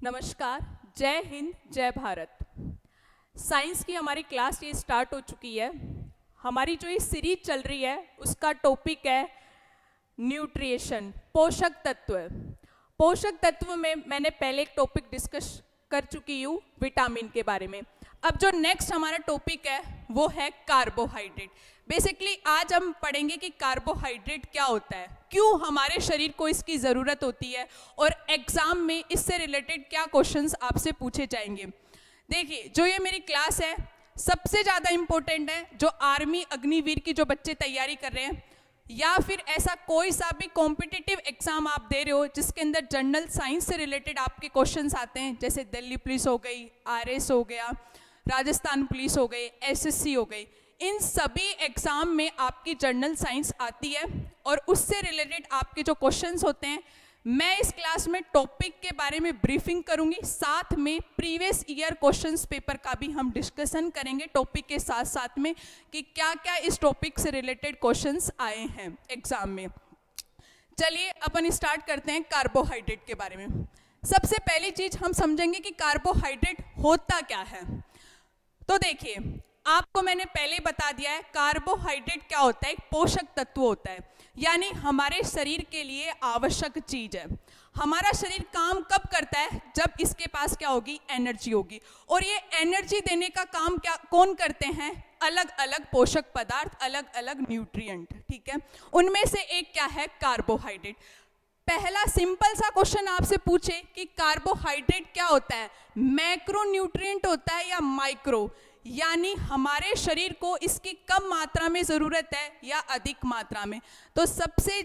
नमस्कार, जय हिंद, जय भारत। साइंस की हमारी क्लास ये स्टार्ट हो चुकी है। हमारी जो ये सीरीज चल रही है उसका टॉपिक है न्यूट्रिशन, पोषक तत्व। पोषक तत्व में मैंने पहले एक टॉपिक डिस्कस कर चुकी हूँ विटामिन के बारे में। अब जो नेक्स्ट हमारा टॉपिक है वो है कार्बोहाइड्रेट। बेसिकली आज हम पढ़ेंगे कि कार्बोहाइड्रेट क्या होता है, क्यों हमारे शरीर को इसकी ज़रूरत होती है और एग्जाम में इससे रिलेटेड क्या क्वेश्चंस आपसे पूछे जाएंगे। देखिए, जो ये मेरी क्लास है सबसे ज़्यादा इम्पोर्टेंट है। जो आर्मी अग्निवीर की जो बच्चे तैयारी कर रहे हैं या फिर ऐसा कोई सा भी कॉम्पिटिटिव एग्जाम आप दे रहे हो जिसके अंदर जनरल साइंस से रिलेटेड आपके क्वेश्चंस आते हैं, जैसे दिल्ली पुलिस हो गई, आरएस हो गया, राजस्थान पुलिस हो गई, एसएससी हो गई, इन सभी एग्जाम में आपकी जनरल साइंस आती है और उससे रिलेटेड आपके जो क्वेश्चंस होते हैं मैं इस क्लास में टॉपिक के बारे में ब्रीफिंग करूंगी, साथ में प्रीवियस ईयर क्वेश्चंस पेपर का भी हम डिस्कशन करेंगे टॉपिक के साथ साथ में कि क्या क्या इस टॉपिक से रिलेटेड क्वेश्चंस आए हैं एग्जाम में। चलिए अपन स्टार्ट करते हैं कार्बोहाइड्रेट के बारे में। सबसे पहली चीज हम समझेंगे कि कार्बोहाइड्रेट होता क्या है। तो देखिए, आपको मैंने पहले बता दिया है कार्बोहाइड्रेट क्या होता है, एक पोषक तत्व होता है, यानी हमारे शरीर के लिए आवश्यक चीज है। हमारा शरीर काम कब करता है, जब इसके पास क्या होगी, एनर्जी होगी। और ये एनर्जी देने का काम क्या कौन करते हैं, अलग अलग पोषक पदार्थ, अलग अलग न्यूट्रिएंट, ठीक है। उनमें से एक क्या है, कार्बोहाइड्रेट। पहला सिंपल सा क्वेश्चन आपसे पूछे कि कार्बोहाइड्रेट क्या होता है, मैक्रो न्यूट्रिएंट होता है या माइक्रो, यानी हमारे शरीर को इसकी कम मात्रा में ज़रूरत है या अधिक मात्रा में। तो सबसे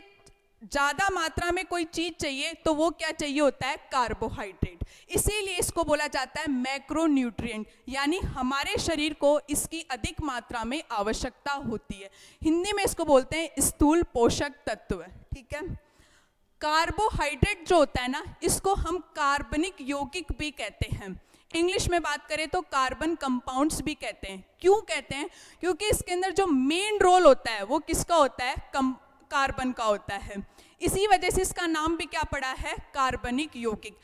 ज़्यादा मात्रा में कोई चीज़ चाहिए तो वो क्या चाहिए होता है, कार्बोहाइड्रेट। इसीलिए इसको बोला जाता है मैक्रो न्यूट्रिएंट, यानी हमारे शरीर को इसकी अधिक मात्रा में आवश्यकता होती है। हिंदी में इसको बोलते हैं स्थूल पोषक तत्व, ठीक है। कार्बोहाइड्रेट जो होता है ना, इसको हम कार्बनिक यौगिक भी कहते हैं। इंग्लिश में बात करें तो कार्बन कंपाउंड्स भी कहते हैं। क्यों कहते हैं, क्योंकि इसके अंदर जो मेन रोल होता है वो किसका होता है, कार्बन का होता है। इसी वजह से इसका नाम भी क्या पड़ा है, कार्बनिक यौगिक।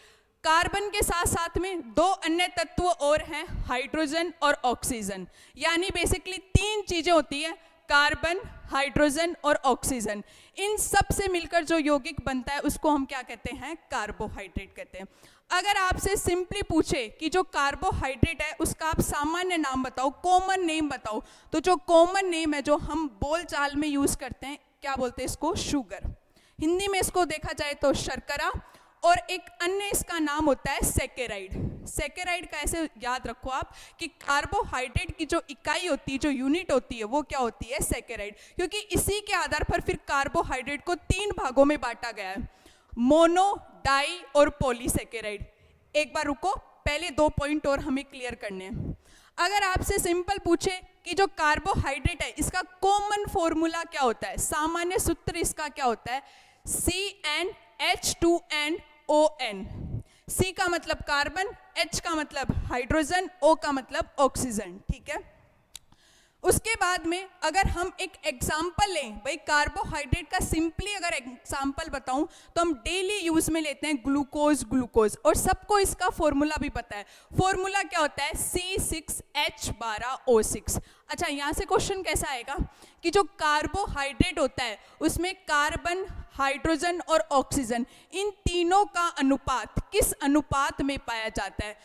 कार्बन के साथ साथ में दो अन्य तत्व और हैं, हाइड्रोजन और ऑक्सीजन, यानी बेसिकली तीन चीजें होती है, कार्बन, हाइड्रोजन और ऑक्सीजन। इन सब से मिलकर जो यौगिक बनता है उसको हम क्या कहते हैं, कार्बोहाइड्रेट कहते हैं। अगर आपसे सिंपली पूछे कि जो कार्बोहाइड्रेट है उसका आप सामान्य नाम बताओ, कॉमन नेम बताओ, तो जो कॉमन नेम है जो हम बोलचाल में यूज करते हैं, क्या बोलते हैं इसको, शुगर। हिंदी में इसको देखा जाए तो शर्करा, और एक अन्य इसका नाम होता है सैकेराइड। सैकेराइड का ऐसे याद रखो आप कि कार्बोहाइड्रेट की जो इकाई होती है, जो यूनिट होती है, वो क्या होती है, सैकेराइड। क्योंकि इसी के आधार पर फिर कार्बोहाइड्रेट को तीन भागों में बांटा गया है, मोनो, डाई और पॉलीसैकेराइड। एक बार रुको, पहले दो पॉइंट और हमें क्लियर करने हैं। अगर आपसे सिंपल पूछे कि जो कार्बोहाइड्रेट है इसका कॉमन फॉर्मूला क्या होता है, सामान्य सूत्र इसका क्या होता है, CnH2nOn। C का मतलब कार्बन, H का मतलब हाइड्रोजन, O का मतलब ऑक्सीजन, ठीक है। उसके बाद में अगर हम एक एग्जाम्पल लें, भाई कार्बोहाइड्रेट का सिंपली अगर एग्जाम्पल बताऊं तो हम डेली यूज में लेते हैं ग्लूकोज, और सबको इसका फॉर्मूला भी पता है। फॉर्मूला क्या होता है, C6H12O6। अच्छा, यहाँ से क्वेश्चन कैसा आएगा कि जो कार्बोहाइड्रेट होता है उसमें कार्बन, हाइड्रोजन और ऑक्सीजन, इन तीनों का अनुपात किस अनुपात में पाया जाता है,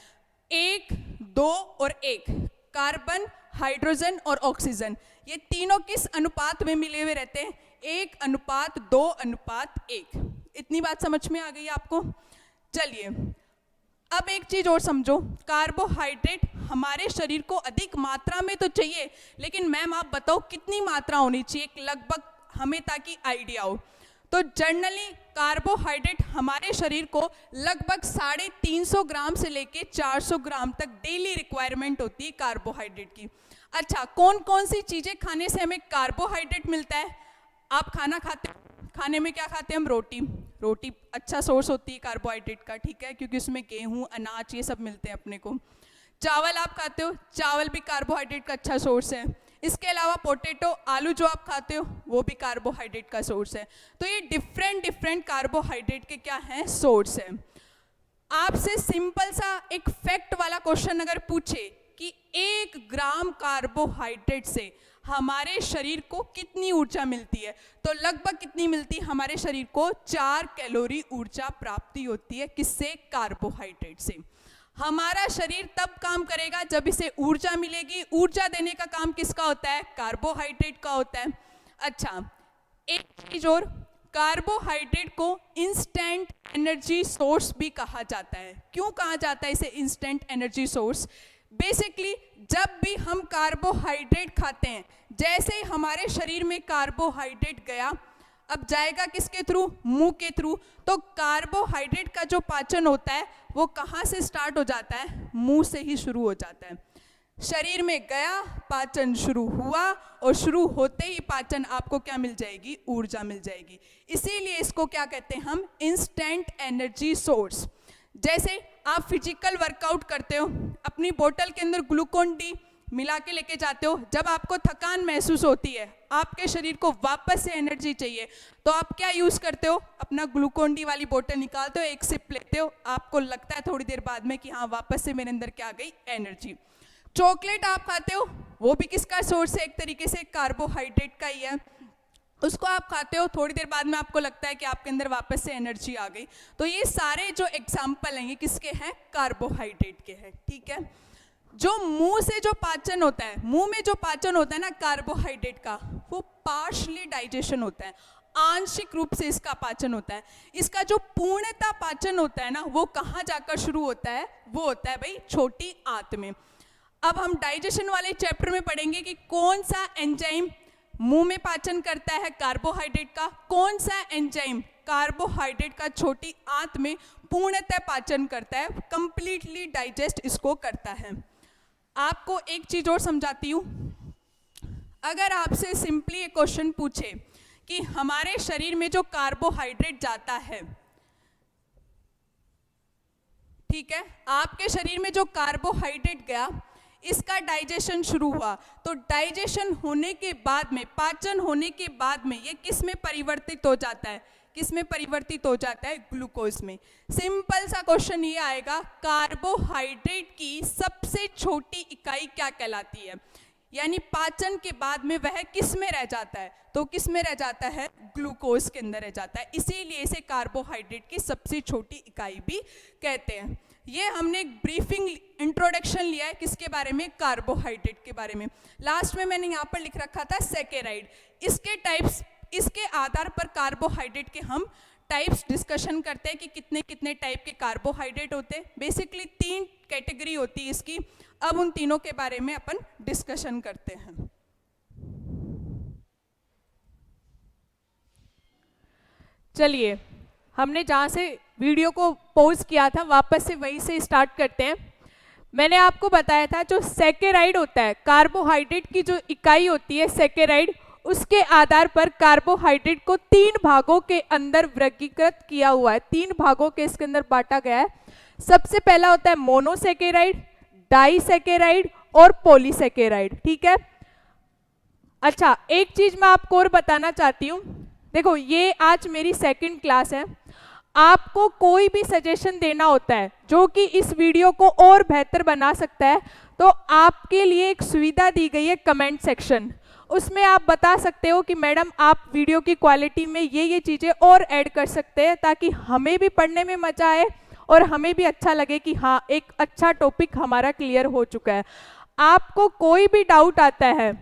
1, 2 और 1। कार्बन, हाइड्रोजन और ऑक्सीजन, ये तीनों किस अनुपात में मिले हुए रहते हैं, 1:2:1। इतनी बात समझ में आ गई आपको। चलिए अब एक चीज और समझो, कार्बोहाइड्रेट हमारे शरीर को अधिक मात्रा में तो चाहिए, लेकिन मैम आप बताओ कितनी मात्रा होनी चाहिए लगभग हमें, ताकि आइडिया हो। तो जनरली कार्बोहाइड्रेट हमारे शरीर को लगभग 350 ग्राम से लेके 400 ग्राम तक डेली रिक्वायरमेंट होती है कार्बोहाइड्रेट की। अच्छा, कौन कौन सी चीज़ें खाने से हमें कार्बोहाइड्रेट मिलता है, आप खाना खाते हो, खाने में क्या खाते हैं हम, रोटी अच्छा सोर्स होती है कार्बोहाइड्रेट का, ठीक है, क्योंकि उसमें गेहूँ, अनाज ये सब मिलते हैं अपने को। चावल आप खाते हो, चावल भी कार्बोहाइड्रेट का अच्छा सोर्स है। इसके अलावा पोटैटो, आलू जो आप खाते हो वो भी कार्बोहाइड्रेट का सोर्स है। तो ये डिफरेंट कार्बोहाइड्रेट के क्या हैं, सोर्स है। आपसे सिंपल सा एक फैक्ट वाला क्वेश्चन अगर पूछे कि 1 ग्राम कार्बोहाइड्रेट से हमारे शरीर को कितनी ऊर्जा मिलती है, तो लगभग कितनी मिलती है? हमारे शरीर को 4 कैलोरी ऊर्जा प्राप्ति होती है। किससे? कार्बोहाइड्रेट से। हमारा शरीर तब काम करेगा जब इसे ऊर्जा मिलेगी। ऊर्जा देने का काम किसका होता है? कार्बोहाइड्रेट का होता है। अच्छा, एक चीज और, कार्बोहाइड्रेट को इंस्टेंट एनर्जी सोर्स भी कहा जाता है। क्यों कहा जाता है इसे इंस्टेंट एनर्जी सोर्स? बेसिकली जब भी हम कार्बोहाइड्रेट खाते हैं, जैसे ही हमारे शरीर में कार्बोहाइड्रेट गया, अब जाएगा किसके थ्रू? मुंह के थ्रू। तो कार्बोहाइड्रेट का जो पाचन होता है वो कहाँ से स्टार्ट हो जाता है? मुंह से ही शुरू हो जाता है। शरीर में गया, पाचन शुरू हुआ, और शुरू होते ही पाचन आपको क्या मिल जाएगी? ऊर्जा मिल जाएगी। इसीलिए इसको क्या कहते हैं हम? Instant energy source. जैसे आप फिजिकल वर्कआउट करते हो, अपनी बोतल के अंदर ग्लूकोन डी मिला के लेके जाते हो, जब आपको थकान महसूस होती है, आपके शरीर को वापस से एनर्जी चाहिए, तो आप क्या यूज करते हो? अपना ग्लूकोन डी वाली बोतल निकालते हो, एक सिप लेते हो, आपको लगता है थोड़ी देर बाद में कि हाँ वापस से मेरे अंदर क्या आ गई? एनर्जी। चॉकलेट आप खाते हो, वो भी किसका सोर्स है? एक तरीके से कार्बोहाइड्रेट का ही है। उसको आप खाते हो, थोड़ी देर बाद में आपको लगता है कि आपके अंदर वापस से एनर्जी आ गई। तो ये सारे जो एग्जाम्पल हैं ये किसके हैं? कार्बोहाइड्रेट के हैं। ठीक है। जो मुंह से जो पाचन होता है, मुंह में जो पाचन होता है ना कार्बोहाइड्रेट का, वो पार्शली डाइजेशन होता है, आंशिक रूप से इसका पाचन होता है। इसका जो पूर्णतः पाचन होता है ना, वो कहाँ जाकर शुरू होता है? वो होता है भाई छोटी आंत में। अब हम डाइजेशन वाले चैप्टर में पढ़ेंगे कि कौन सा एंजाइम मुंह में पाचन करता है कार्बोहाइड्रेट का, कौन सा एंजाइम कार्बोहाइड्रेट का छोटी आंत में पूर्णतः पाचन करता है, कंप्लीटली डाइजेस्ट इसको करता है। आपको एक चीज और समझाती हूँ। अगर आपसे सिंपली एक क्वेश्चन पूछे कि हमारे शरीर में जो कार्बोहाइड्रेट जाता है, ठीक है, आपके शरीर में जो कार्बोहाइड्रेट गया, इसका डाइजेशन शुरू हुआ, तो डाइजेशन होने के बाद में, पाचन होने के बाद में ये किस में परिवर्तित हो जाता है? किस में परिवर्तित हो जाता है? ग्लूकोज में। सिंपल सा क्वेश्चन ये आएगा, कार्बोहाइड्रेट की सबसे छोटी इकाई क्या कहलाती है? यानी पाचन के बाद में वह किस में रह जाता है? तो किस में रह जाता है? ग्लूकोज के अंदर रह जाता है। इसीलिए इसे कार्बोहाइड्रेट की सबसे छोटी इकाई भी कहते हैं। ये हमने एक ब्रीफिंग इंट्रोडक्शन लिया है किसके बारे में? कार्बोहाइड्रेट के बारे में। लास्ट में मैंने यहाँ पर लिख रखा था सैकेराइड। इसके टाइप्स, इसके आधार पर कार्बोहाइड्रेट के हम टाइप्स डिस्कशन करते हैं कि कितने कितने टाइप के कार्बोहाइड्रेट होते हैं। बेसिकली 3 कैटेगरी होती है इसकी। अब उन तीनों के बारे में अपन डिस्कशन करते हैं। चलिए, हमने जहाँ से वीडियो को पॉज किया था वापस से वहीं से स्टार्ट करते हैं। मैंने आपको बताया था जो सैकेराइड होता है, कार्बोहाइड्रेट की जो इकाई होती है सैकेराइड, उसके आधार पर कार्बोहाइड्रेट को 3 भागों के अंदर वर्गीकृत किया हुआ है। 3 भागों के इसके अंदर बांटा गया है। सबसे पहला होता है मोनोसैकेराइड, डाइसैकेराइड और पॉलीसैकेराइड। ठीक है। अच्छा, एक चीज मैं आपको और बताना चाहती हूँ। देखो, ये आज मेरी 2nd क्लास है। आपको कोई भी सजेशन देना होता है जो कि इस वीडियो को और बेहतर बना सकता है, तो आपके लिए एक सुविधा दी गई है कमेंट सेक्शन। उसमें आप बता सकते हो कि मैडम आप वीडियो की क्वालिटी में ये चीज़ें और ऐड कर सकते हैं, ताकि हमें भी पढ़ने में मजा आए और हमें भी अच्छा लगे कि हाँ एक अच्छा टॉपिक हमारा क्लियर हो चुका है। आपको कोई भी डाउट आता है,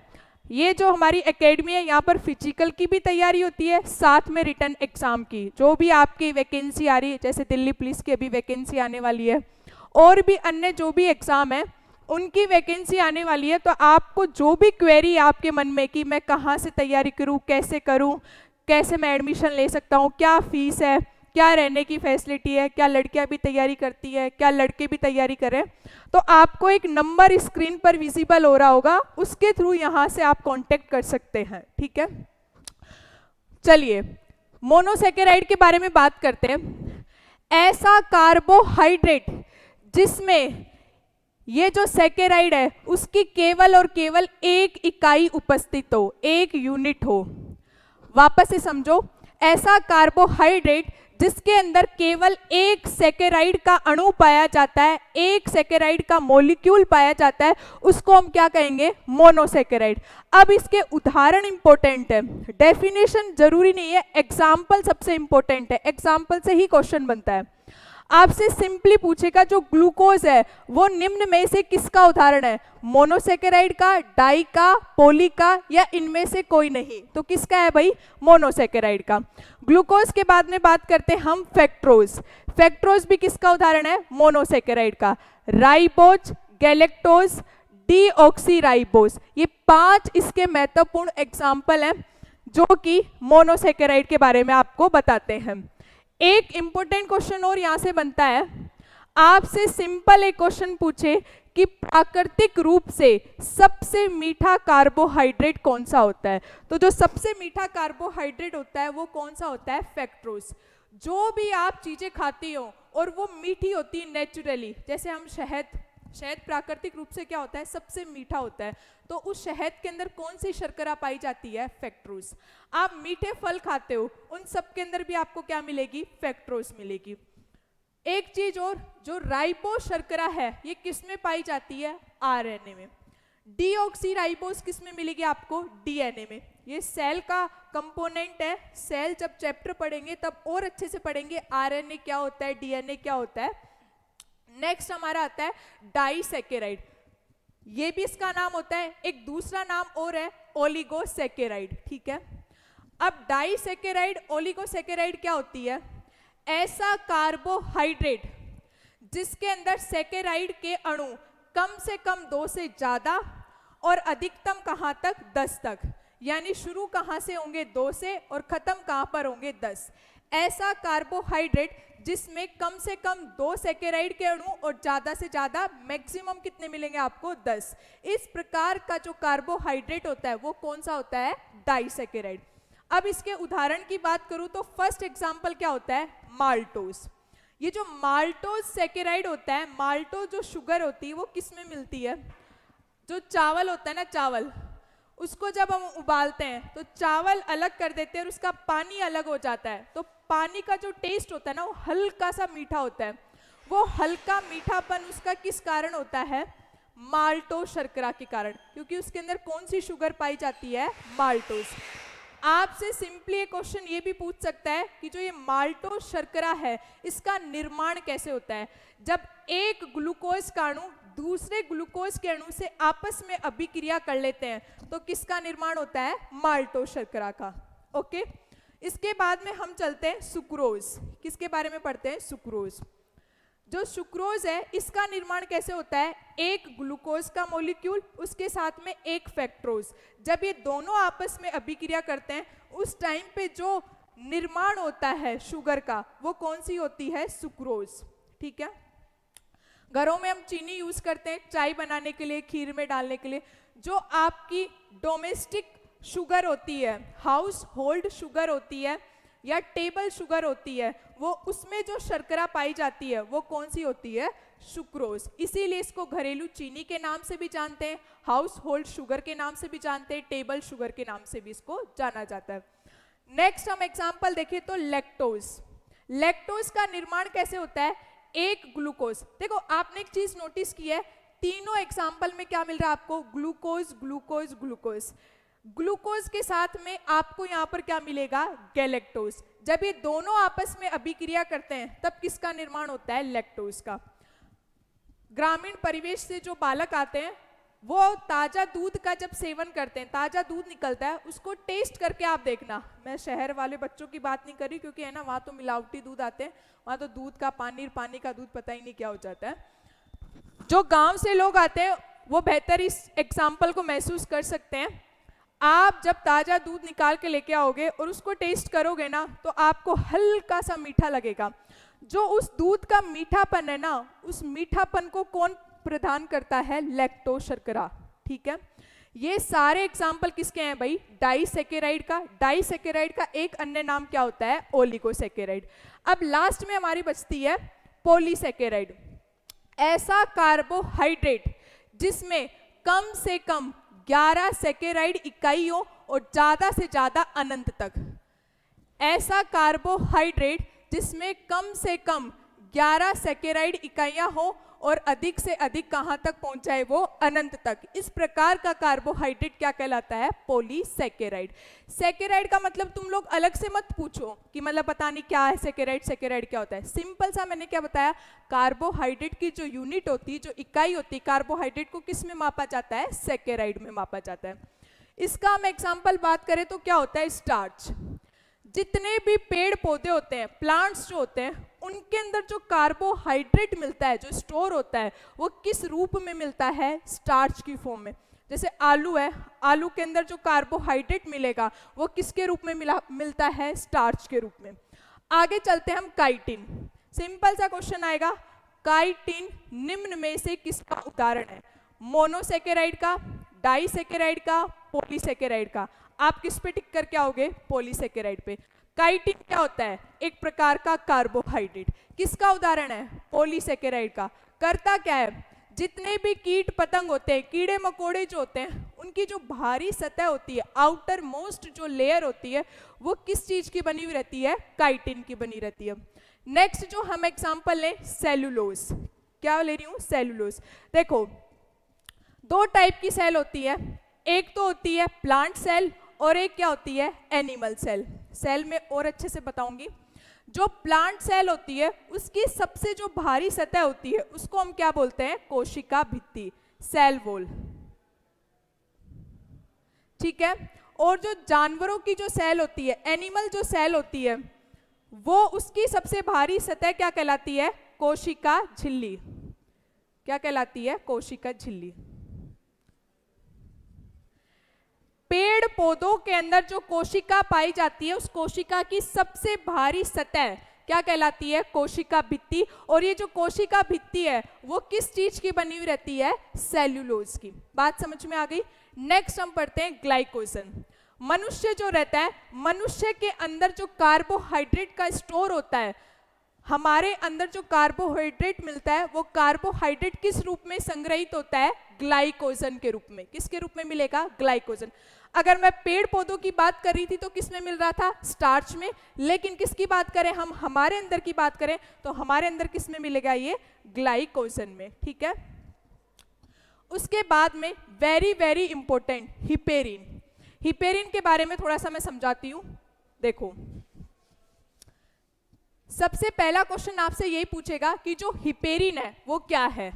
ये जो हमारी एकेडमी है यहाँ पर फिजिकल की भी तैयारी होती है, साथ में रिटन एग्जाम की। जो भी आपकी वैकेंसी आ रही है, जैसे दिल्ली पुलिस की अभी वैकेंसी आने वाली है, और भी अन्य जो भी एग्जाम है उनकी वैकेंसी आने वाली है, तो आपको जो भी क्वेरी आपके मन में कि मैं कहाँ से तैयारी करूँ, कैसे मैं एडमिशन ले सकता हूँ, क्या फीस है, क्या रहने की फैसिलिटी है, क्या लड़कियां भी तैयारी करती है, क्या लड़के भी तैयारी करें, तो आपको एक नंबर स्क्रीन पर विजिबल हो रहा होगा, उसके थ्रू यहाँ से आप कांटेक्ट कर सकते हैं। ठीक है। चलिए, मोनोसैकेराइड के बारे में बात करते हैं। ऐसा कार्बोहाइड्रेट जिसमें ये जो सैकेराइड है उसकी केवल और केवल एक इकाई उपस्थित हो, एक यूनिट हो। वापस से समझो, ऐसा कार्बोहाइड्रेट जिसके अंदर केवल एक सैकेराइड का अणु पाया जाता है, एक सैकेराइड का मॉलिक्यूल पाया जाता है, उसको हम क्या कहेंगे? मोनोसैकेराइड। अब इसके उदाहरण इंपॉर्टेंट है, डेफिनेशन जरूरी नहीं है, एग्जाम्पल सबसे इंपॉर्टेंट है, एग्जाम्पल से ही क्वेश्चन बनता है। आपसे सिंपली पूछेगा जो ग्लूकोज है वो निम्न में से किसका उदाहरण है? मोनोसैकेराइड का, डाई का, पॉली का, या इनमें से कोई नहीं? तो किसका है भाई? मोनोसैकेराइड का। ग्लूकोज के बाद में बात करते हैं हम फ्रक्टोज। फ्रक्टोज भी किसका उदाहरण है? मोनोसैकेराइड का। राइबोज, गैलेक्टोज, डीऑक्सीराइबोज, ये 5 इसके महत्वपूर्ण एग्जाम्पल हैं जो कि मोनोसैकेराइड के बारे में आपको बताते हैं। एक इंपॉर्टेंट क्वेश्चन और यहां से बनता है, आपसे सिंपल एक क्वेश्चन पूछे कि प्राकृतिक रूप से सबसे मीठा कार्बोहाइड्रेट कौन सा होता है? तो जो सबसे मीठा कार्बोहाइड्रेट होता है वो कौन सा होता है? फ्रक्टोज। जो भी आप चीजें खाती हो और वो मीठी होती है नेचुरली, जैसे हम शहद प्राकृतिक रूप से क्या होता है? सबसे मीठा होता है, तो उस शहद के अंदर कौन सी शर्करा पाई जाती है? फ्रक्टोज। आप मीठे फल खाते हो, उन सब के अंदर भी आपको क्या मिलेगी? फ्रक्टोज मिलेगी। एक चीज और, जो राइबोज शर्करा है ये किस में पाई जाती है? आरएनए में। डीऑक्सीराइबोज किस में मिलेगी आपको? डीएनए में। ये सेल का कंपोनेंट है, सेल जब चैप्टर पढ़ेंगे तब और अच्छे से पढ़ेंगे आरएनए क्या होता है, डीएनए क्या होता है। नेक्स्ट हमारा आता है डाइसैकेराइड, ये भी इसका नाम होता है, एक दूसरा नाम और है ओलिगोसैकेराइड, ठीक है। अब डाइसैकेराइड, ओलिगोसैकेराइड क्या होती है? ऐसा कार्बोहाइड्रेट जिसके अंदर सैकेराइड के अणु कम से कम 2 से ज्यादा और अधिकतम कहां तक? 10 तक, यानी शुरू कहां से होंगे? 2 से, और खत्म कहां पर होंगे? 10। ऐसा कार्बोहाइड्रेट जिसमें कम से कम 2 सैकेराइड के अणु और ज्यादा से ज्यादा मैक्सिमम कितने मिलेंगे आपको? 10। इस प्रकार का जो कार्बोहाइड्रेट होता है वो कौन सा होता है? डाइसैकेराइड। अब इसके उदाहरण की बात करूं तो फर्स्ट एग्जांपल क्या होता है? माल्टोज। ये जो माल्टोज सैकेराइड होता है, माल्टोज जो शुगर होती है वो किस में मिलती है? जो चावल होता है ना, चावल, उसको जब हम उबालते हैं तो चावल अलग कर देते हैं और उसका पानी अलग हो जाता है, तो पानी का जो टेस्ट होता है ना वो हल्का सा मीठा होता है। वो हल्का मीठापन उसका किस कारण होता है? माल्टोज शर्करा के कारण, क्योंकि उसके अंदर कौन सी शुगर पाई जाती है? माल्टोज। आपसे सिंपली एक क्वेश्चन ये भी पूछ सकता है कि जो ये माल्टोज शर्करा है इसका निर्माण कैसे होता है? जब एक ग्लूकोज का अणु दूसरे ग्लूकोज के अणु से आपस में अभिक्रिया कर लेते हैं तो किसका निर्माण होता है? माल्टोज शर्करा का। ओके, इसके बाद में हम चलते हैं सुक्रोज। किसके बारे में पढ़ते हैं? सुक्रोज। जो सुक्रोज है इसका निर्माण कैसे होता है? एक ग्लूकोज का मॉलिक्यूल, उसके साथ में एक फ्रक्टोज, जब ये दोनों आपस में अभिक्रिया करते हैं उस टाइम पे जो निर्माण होता है शुगर का वो कौन सी होती है? सुक्रोज, ठीक है। घरों में हम चीनी यूज करते हैं चाय बनाने के लिए, खीर में डालने के लिए। जो आपकी डोमेस्टिक शुगर होती है, हाउस होल्ड शुगर होती है या टेबल शुगर होती है, वो उसमें जो शर्करा पाई जाती है वो कौन सी होती है? सुक्रोज। इसीलिए इसको घरेलू चीनी के नाम से भी जानते हैं, हाउस होल्ड शुगर के नाम से भी जानते हैं, टेबल शुगर के नाम से भी इसको जाना जाता है। नेक्स्ट हम एग्जांपल देखें तो लैक्टोज। लैक्टोज का निर्माण कैसे होता है? एक ग्लूकोज। देखो आपने एक चीज नोटिस की है, तीनों एग्जांपल में क्या मिल रहा है आपको? Glucose, glucose, glucose. ग्लूकोज के साथ में आपको यहां पर क्या मिलेगा? गैलेक्टोज। जब ये दोनों आपस में अभिक्रिया करते हैं तब किसका निर्माण होता है? लैक्टोज का। ग्रामीण परिवेश से जो बालक आते हैं वो ताजा दूध का जब सेवन करते हैं, ताजा दूध निकलता है, उसको टेस्ट करके आप देखना। मैं शहर वाले बच्चों की बात नहीं कर रही क्योंकि है ना वहां तो मिलावटी दूध आते हैं, वहां तो दूध का पानी, पानी का दूध, पता ही नहीं क्या हो जाता है। जो गांव से लोग आते हैं वो बेहतर इस एग्जाम्पल को महसूस कर सकते हैं। आप जब ताजा दूध निकाल के लेके आओगे और उसको टेस्ट करोगे ना तो आपको हल्का सा मीठा लगेगा। जो उस दूध का मीठापन है ना, उस मीठापन को कौन प्रदान करता है? लैक्टोज शर्करा, ठीक है। ये सारे एग्जाम्पल किसके हैं भाई? डाइसैकेराइड का। डाइसैकेराइड का एक अन्य नाम क्या होता है? ओलिगोसैकेराइड। अब लास्ट में हमारी बचती है पॉलीसैकेराइड। ऐसा कार्बोहाइड्रेट जिसमें कम से कम 11 सैकेराइड इकाई हो और ज्यादा से ज्यादा अनंत तक। ऐसा कार्बोहाइड्रेट जिसमें कम से कम 11 सैकेराइड इकाइयां हो और अधिक से अधिक कहां तक पहुंच जाए, वो अनंत तक। इस प्रकार का कार्बोहाइड्रेट क्या कहलाता है? पॉलीसैकेराइड। सैकेराइड का मतलब तुम लोग अलग से मत पूछो कि मतलब पता नहीं क्या है सैकेराइड, सैकेराइड क्या होता है। सिंपल सा मैंने क्या बताया, कार्बोहाइड्रेट की जो यूनिट होती है, जो इकाई होती है, कार्बोहाइड्रेट को किस में मापा जाता है? सैकेराइड में मापा जाता है। इसका हम एग्जाम्पल बात करें तो क्या होता है? स्टार्च। जितने भी पेड़ पौधे होते हैं, प्लांट्स जो होते हैं, उनके अंदर जो कार्बोहाइड्रेट मिलता है, जो स्टोर होता है, वो किस रूप में मिलता है? स्टार्च की फॉर्म में। जैसे आलू है, आलू के अंदर जो कार्बोहाइड्रेट मिलेगा वो किसके रूप में मिलता है? स्टार्च के रूप में। आगे चलते हैं हम काइटिन। सिंपल सा क्वेश्चन आएगा, काइटिन निम्न में से किसका उदाहरण है? मोनोसैकेराइड का, डाइसैकेराइड का, पॉलीसैकेराइड का? आप किस पे टिक करके आओगे? पॉलीसैकेराइड पे। काइटिन क्या होता है? एक प्रकार का कार्बोहाइड्रेट। किसका उदाहरण है? पॉलीसैकेराइड का। करता क्या है? जितने भी कीट पतंग होते हैं, कीड़े मकोड़े जो होते हैं, उनकी जो बाहरी सतह होती है, आउटर मोस्ट जो लेयर होती है, वो किस चीज की बनी हुई रहती है? काइटिन की बनी रहती है। नेक्स्ट जो हम एग्जाम्पल लें, सेलुलोज। क्या ले रही हूं? सेलुलोज। देखो, दो टाइप की सेल होती है, एक तो होती है प्लांट सेल और एक क्या होती है? Animal cell. सेल में और अच्छे से बताऊंगी। जो प्लांट सेल होती है, उसकी सबसे जो बाहरी सतह होती है, उसको हम क्या बोलते हैं? कोशिका भित्ति, सेल वॉल। ठीक है। और जो जानवरों की जो सेल होती है, एनिमल जो सेल होती है, वो उसकी सबसे बाहरी सतह क्या कहलाती है? कोशिका झिल्ली। क्या कहलाती है? कोशिका झिल्ली। पेड़ पौधों के अंदर जो कोशिका पाई जाती है, उस कोशिका की सबसे बाहरी सतह क्या कहलाती है? कोशिका भित्ति। और ये जो कोशिका भित्ति है, वो किस चीज की बनी हुई रहती है? सेल्यूलोज की। बात समझ में आ गई? नेक्स्ट हम पढ़ते हैं ग्लाइकोजन। मनुष्य जो रहता है, मनुष्य के अंदर जो कार्बोहाइड्रेट का स्टोर होता है, हमारे अंदर जो कार्बोहाइड्रेट मिलता है, वो कार्बोहाइड्रेट किस रूप में संग्रहित होता है? ग्लाइकोजन के रूप में। किसके रूप में मिलेगा? ग्लाइकोजन। अगर मैं पेड़ पौधों की बात कर रही थी तो किस में मिल रहा था? स्टार्च में। लेकिन किसकी बात करें हम, हमारे अंदर की बात करें, तो हमारे अंदर किस में मिलेगा? ये ग्लाइकोजन में। ठीक है। उसके बाद में very very important, heparin. Heparin के बारे में थोड़ा सा मैं समझाती हूं। देखो, सबसे पहला क्वेश्चन आपसे यही पूछेगा कि जो हिपेरिन है वो क्या है?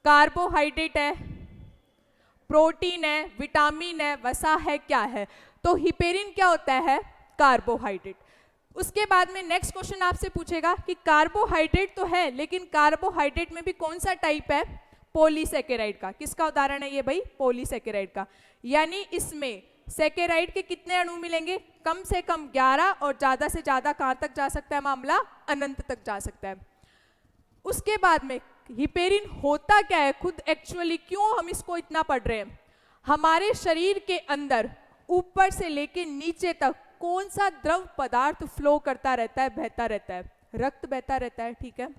कार्बोहाइड्रेट है, प्रोटीन है, विटामिन है, वसा है, क्या है? तो हिपेरिन क्या होता है? कार्बोहाइड्रेट। उसके बाद में नेक्स्ट क्वेश्चन आपसे पूछेगा कि कार्बोहाइड्रेट तो है, लेकिन कार्बोहाइड्रेट में भी कौन सा टाइप है? पॉलीसैकेराइड का। किसका उदाहरण है ये भाई? पॉलीसैकेराइड का। यानी इसमें सैकेराइड के कितने अणु मिलेंगे? कम से कम 11 और ज्यादा से ज्यादा कहां तक जा सकता है मामला? अनंत तक जा सकता है। उसके बाद में हिपेरिन होता क्या है खुद एक्चुअली, क्यों हम इसको इतना पढ़ रहे हैं? हमारे शरीर के अंदर ऊपर से लेके नीचे तक कौन सा द्रव पदार्थ फ्लो करता रहता है? बहता रहता है, रक्त बहता रहता है। ठीक है।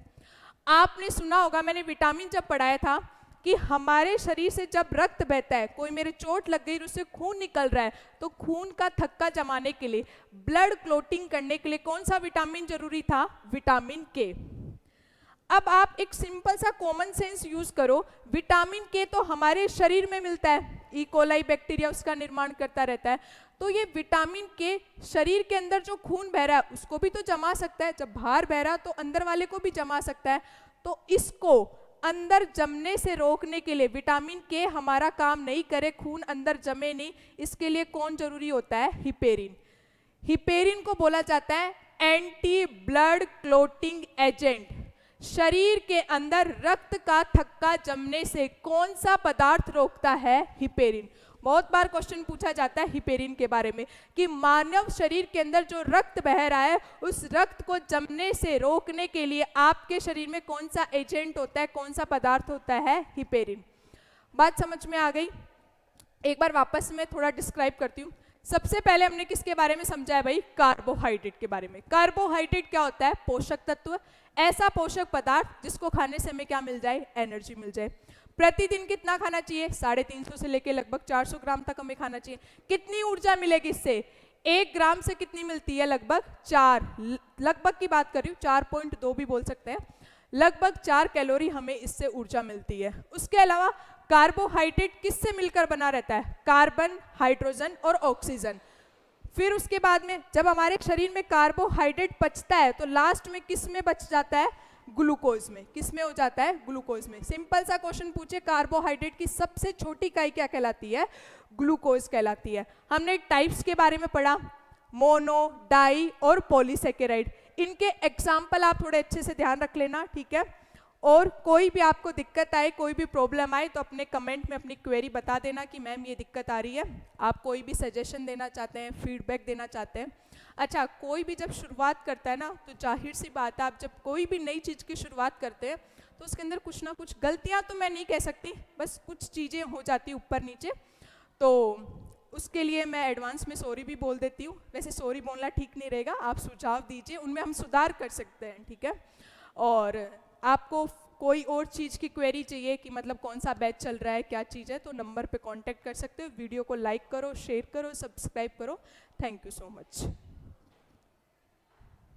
आपने सुना होगा, मैंने विटामिन जब पढ़ाया था, कि हमारे शरीर से जब रक्त बहता है, कोई मेरे चोट लग गई, उससे खून निकल रहा है, तो खून का थक्का जमाने के लिए, ब्लड क्लोटिंग करने के लिए कौन सा विटामिन जरूरी था? विटामिन के। अब आप एक सिंपल सा कॉमन सेंस यूज करो, विटामिन के तो हमारे शरीर में मिलता है, ई कोलाई बैक्टीरिया उसका निर्माण करता रहता है, तो ये विटामिन के शरीर के अंदर जो खून बह रहा है उसको भी तो जमा सकता है, जब बाहर बह रहा है तो अंदर वाले को भी जमा सकता है। तो इसको अंदर जमने से रोकने के लिए, विटामिन के हमारा काम नहीं करे, खून अंदर जमे नहीं, इसके लिए कौन जरूरी होता है? हिपेरिन। हिपेरिन को बोला जाता है एंटी ब्लड क्लोटिंग एजेंट। शरीर के अंदर रक्त का थक्का जमने से कौन सा पदार्थ रोकता है? हिपेरिन। बहुत बार क्वेश्चन पूछा जाता है हिपेरिन के बारे में कि मानव शरीर के अंदर जो रक्त बह रहा है, उस रक्त को जमने से रोकने के लिए आपके शरीर में कौन सा एजेंट होता है, कौन सा पदार्थ होता है? हिपेरिन। बात समझ में आ गई? एक बार वापस मैं थोड़ा डिस्क्राइब करती हूँ। सबसे पहले हमने किसके बारे में समझा है भाई? कार्बोहाइड्रेट के बारे में। कार्बोहाइड्रेट क्या होता है? पोषक तत्व, ऐसा पोषक पदार्थ जिसको खाने से हमें क्या मिल जाए? एनर्जी मिल जाए। प्रतिदिन कितना खाना चाहिए? 350 से लेके लगभग 400 ग्राम तक हमें खाना चाहिए। कितनी ऊर्जा मिलेगी इससे? 1 ग्राम से कितनी मिलती है? लगभग 4, लगभग की बात कर रही हूँ, 4.2 भी बोल सकते हैं, लगभग 4 कैलोरी हमें इससे ऊर्जा मिलती है। उसके अलावा कार्बोहाइड्रेट किससे मिलकर बना रहता है? कार्बन, हाइड्रोजन और ऑक्सीजन। फिर उसके बाद में जब हमारे शरीर में कार्बोहाइड्रेट पचता है तो लास्ट में किस में बच जाता है? ग्लूकोज में। किस में हो जाता है? ग्लूकोज में। सिंपल सा क्वेश्चन पूछे, कार्बोहाइड्रेट की सबसे छोटी इकाई क्या कहलाती है? ग्लूकोज कहलाती है। हमने टाइप्स के बारे में पढ़ा, मोनो, डाई और पॉलीसेकेराइड। इनके एग्जाम्पल आप थोड़े अच्छे से ध्यान रख लेना, ठीक है। और कोई भी आपको दिक्कत आए, कोई भी प्रॉब्लम आए तो अपने कमेंट में अपनी क्वेरी बता देना कि मैम ये दिक्कत आ रही है। आप कोई भी सजेशन देना चाहते हैं, फीडबैक देना चाहते हैं। अच्छा, कोई भी जब शुरुआत करता है ना, तो जाहिर सी बात है, आप जब कोई भी नई चीज़ की शुरुआत करते हैं तो उसके अंदर कुछ ना कुछ गलतियाँ, तो मैं नहीं कह सकती, बस कुछ चीज़ें हो जाती ऊपर नीचे, तो उसके लिए मैं एडवांस में सॉरी भी बोल देती हूँ। वैसे सॉरी बोलना ठीक नहीं रहेगा, आप सुझाव दीजिए, उनमें हम सुधार कर सकते हैं, ठीक है। और आपको कोई और चीज़ की क्वेरी चाहिए कि मतलब कौन सा बैच चल रहा है, क्या चीज़ है, तो नंबर पे कांटेक्ट कर सकते हो। वीडियो को लाइक करो, शेयर करो, सब्सक्राइब करो। Thank you so much.